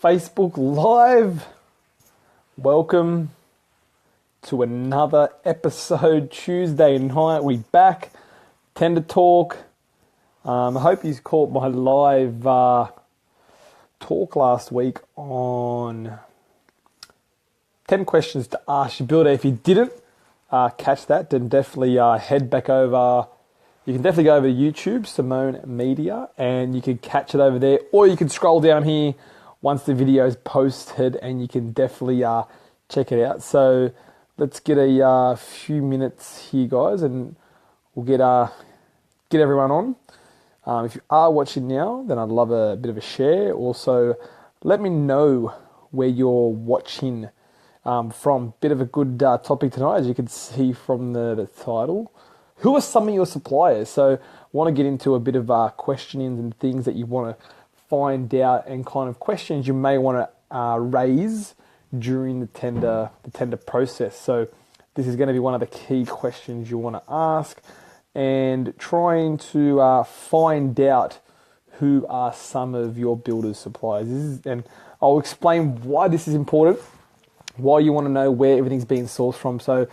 Facebook Live. Welcome to another episode. Tuesday night, we back. Tender Talk. I hope you caught my live talk last week on 10 questions to ask your builder. If you didn't catch that, then definitely head back over. You can definitely go over to YouTube, Simone Media, and you can catch it over there. Or you can scroll down here once the video is posted, and you can definitely check it out. So let's get a few minutes here, guys, and we'll get everyone on. If you are watching now, then I'd love a bit of a share. Also, let me know where you're watching from. Bit of a good topic tonight, as you can see from the title. Who are some of your suppliers? So I want to get into a bit of questionings and things that you want to find out, and kind of questions you may want to raise during the tender process. So this is going to be one of the key questions you want to ask, and trying to find out who are some of your builder's suppliers. And I'll explain why this is important, why you want to know where everything's being sourced from. So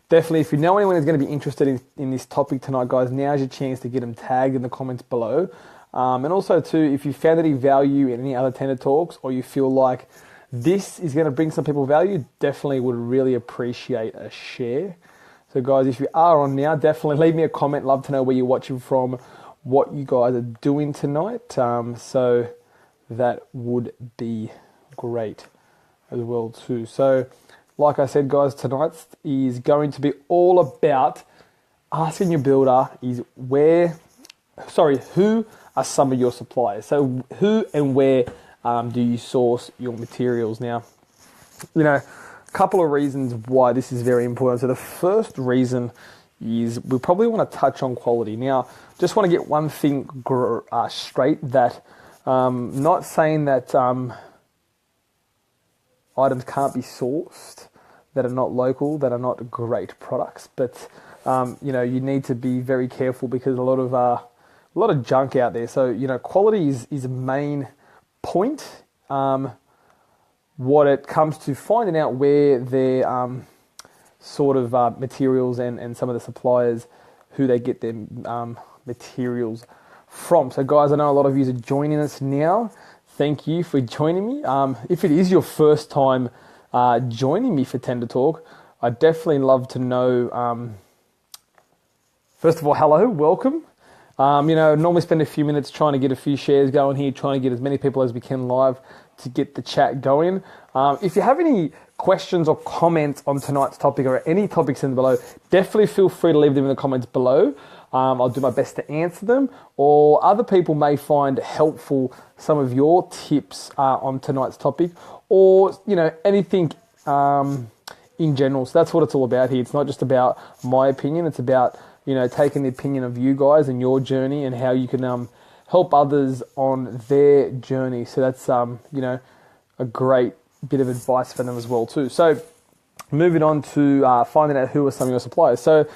definitely, if you know anyone who's going to be interested in this topic tonight, guys, now's your chance to get them tagged in the comments below. And also, too, if you found any value in any other tender talks, or you feel like this is going to bring some people value, definitely would really appreciate a share. So, guys, if you are on now, definitely leave me a comment. Love to know where you're watching from, what you guys are doing tonight. So that would be great as well, too. So, like I said, guys, tonight is going to be all about asking your builder who are some of your suppliers. So who and where do you source your materials? Now, a couple of reasons why this is very important. So the first reason is we probably want to touch on quality. Now, just want to get one thing straight, that not saying that items can't be sourced that are not local, that are not great products, but you need to be very careful, because a lot of junk out there. So quality is a main point. What it comes to finding out where their sort of materials and some of the suppliers, who they get their materials from. So guys, I know a lot of you are joining us now. Thank you for joining me. If it is your first time joining me for Tender Talk, I'd definitely love to know, first of all, hello, welcome. Normally spend a few minutes trying to get a few shares going here, trying to get as many people as we can live to get the chat going. If you have any questions or comments on tonight's topic, or any topics in below, definitely feel free to leave them in the comments below. I'll do my best to answer them, or other people may find helpful some of your tips on tonight's topic, or anything in general. So that's what it's all about here. It's not just about my opinion. It's about taking the opinion of you guys and your journey, and how you can help others on their journey. So that's a great bit of advice for them as well too. So moving on to finding out who are some of your suppliers. So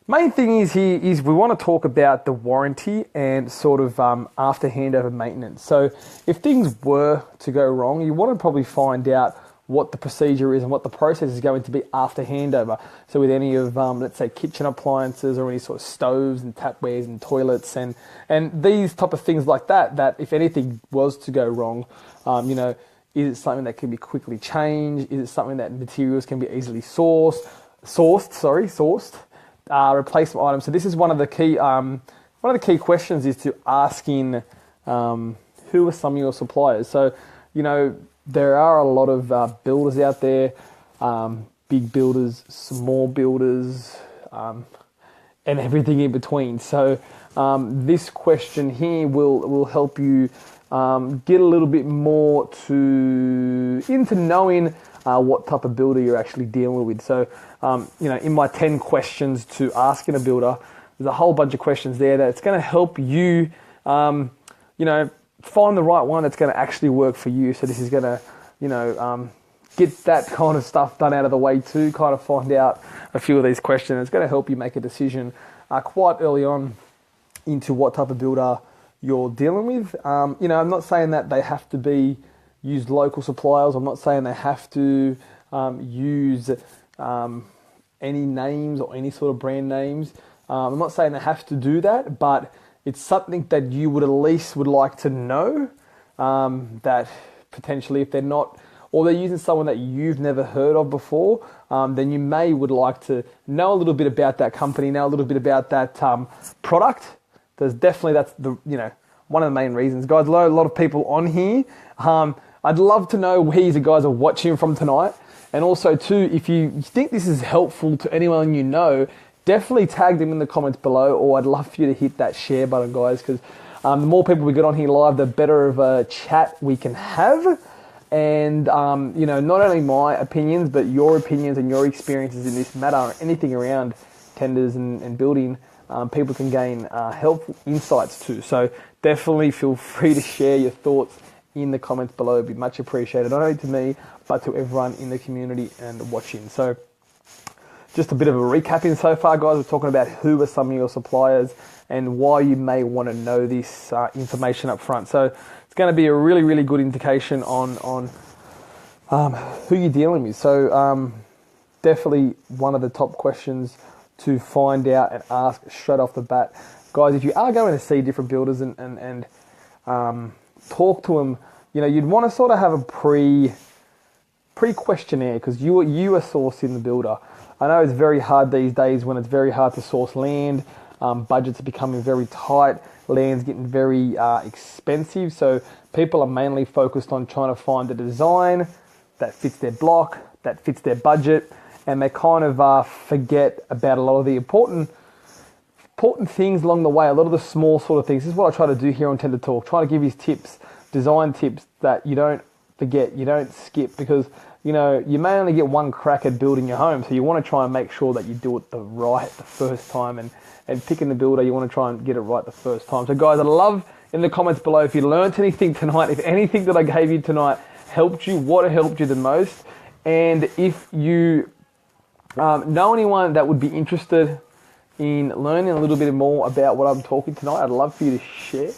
main thing is here is we want to talk about the warranty and sort of after handover maintenance. So if things were to go wrong, you want to probably find out what the procedure is and what the process is going to be after handover. So with any of, let's say, kitchen appliances, or any sort of stoves and tapwares and toilets and these type of things like that if anything was to go wrong, is it something that can be quickly changed? Is it something that materials can be easily sourced? Replacement items. So this is one of the key questions, is to asking who are some of your suppliers. So there are a lot of builders out there, big builders, small builders, and everything in between. So this question here will help you get a little bit more into knowing what type of builder you're actually dealing with. So in my 10 questions to asking a builder, there's a whole bunch of questions there that's going to help you find the right one that's going to actually work for you. So this is going to, get that kind of stuff done out of the way too, kind of find out a few of these questions. It's going to help you make a decision quite early on into what type of builder you're dealing with. I'm not saying that they have to be use local suppliers. I'm not saying they have to use any names or any sort of brand names. I'm not saying they have to do that, but it's something that you would at least would like to know, that potentially if they're not, or they're using someone that you've never heard of before, then you may would like to know a little bit about that company, know a little bit about that product. There's definitely, that's the, one of the main reasons. Guys, a lot of people on here. I'd love to know where you guys are watching from tonight. And also too, if you think this is helpful to anyone you know, definitely tag them in the comments below, or I'd love for you to hit that share button, guys, because the more people we get on here live, the better of a chat we can have. And, not only my opinions, but your opinions and your experiences in this matter, anything around tenders and building, people can gain helpful insights too. So definitely feel free to share your thoughts in the comments below. It'd be much appreciated, not only to me, but to everyone in the community and watching. So just a bit of a recapping so far, guys. We're talking about who are some of your suppliers and why you may want to know this information up front. So it's going to be a really, really good indication on who you're dealing with. So definitely one of the top questions to find out and ask straight off the bat. Guys, if you are going to see different builders and talk to them, you'd want to sort of have a pre-questionnaire, because you are sourcing the builder. I know it's very hard these days when it's very hard to source land. Budgets are becoming very tight. Land's getting very expensive. So people are mainly focused on trying to find a design that fits their block, that fits their budget, and they kind of forget about a lot of the important things along the way, a lot of the small sort of things. This is what I try to do here on Tender Talk, try to give you tips, design tips that you don't forget, you don't skip, because you may only get one crack at building your home, so you want to try and make sure that you do it right the first time, and picking the builder, you want to try and get it right the first time. So guys, I'd love in the comments below if you learned anything tonight, if anything that I gave you tonight helped you, what helped you the most, and if you know anyone that would be interested in learning a little bit more about what I'm talking tonight, I'd love for you to share,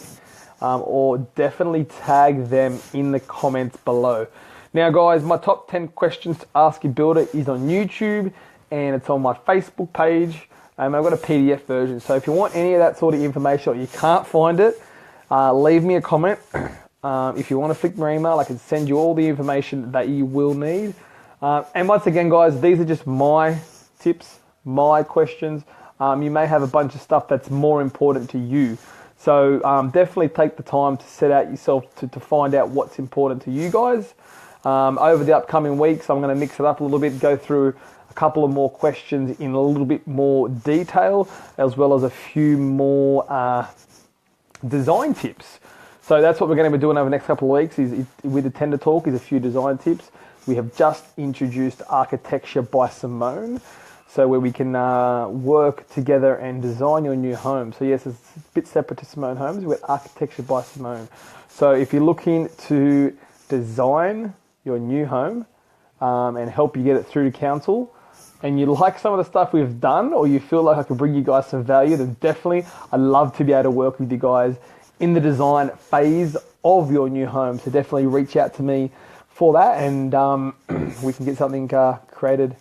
or definitely tag them in the comments below. Now guys, my top 10 questions to ask your builder is on YouTube, and it's on my Facebook page. I've got a PDF version, so if you want any of that sort of information or you can't find it, leave me a comment. If you want to flick my email, I can send you all the information that you will need. And once again, guys, these are just my tips, my questions. You may have a bunch of stuff that's more important to you. So definitely take the time to set out yourself to find out what's important to you guys. Over the upcoming weeks, I'm going to mix it up a little bit, go through a couple of more questions in a little bit more detail, as well as a few more design tips. So that's what we're going to be doing over the next couple of weeks is with the Tender Talk is a few design tips. We have just introduced Architecture by Simone, so where we can work together and design your new home. So yes, it's a bit separate to Simone Homes. We're Architecture by Simone. So if you're looking to design your new home and help you get it through to council, and you like some of the stuff we've done, or you feel like I can bring you guys some value, then definitely I'd love to be able to work with you guys in the design phase of your new home. So definitely reach out to me for that, and we can get something created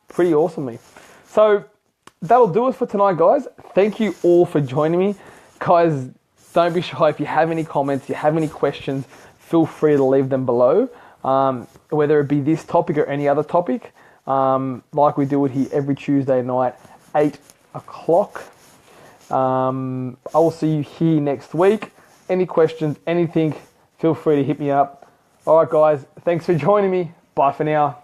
pretty awesomely. So that'll do it for tonight, guys. Thank you all for joining me. Guys, don't be shy. If you have any comments, you have any questions, feel free to leave them below. Whether it be this topic or any other topic, like we do it here every Tuesday night, 8 o'clock. I will see you here next week. Any questions, anything, feel free to hit me up. All right, guys, thanks for joining me. Bye for now.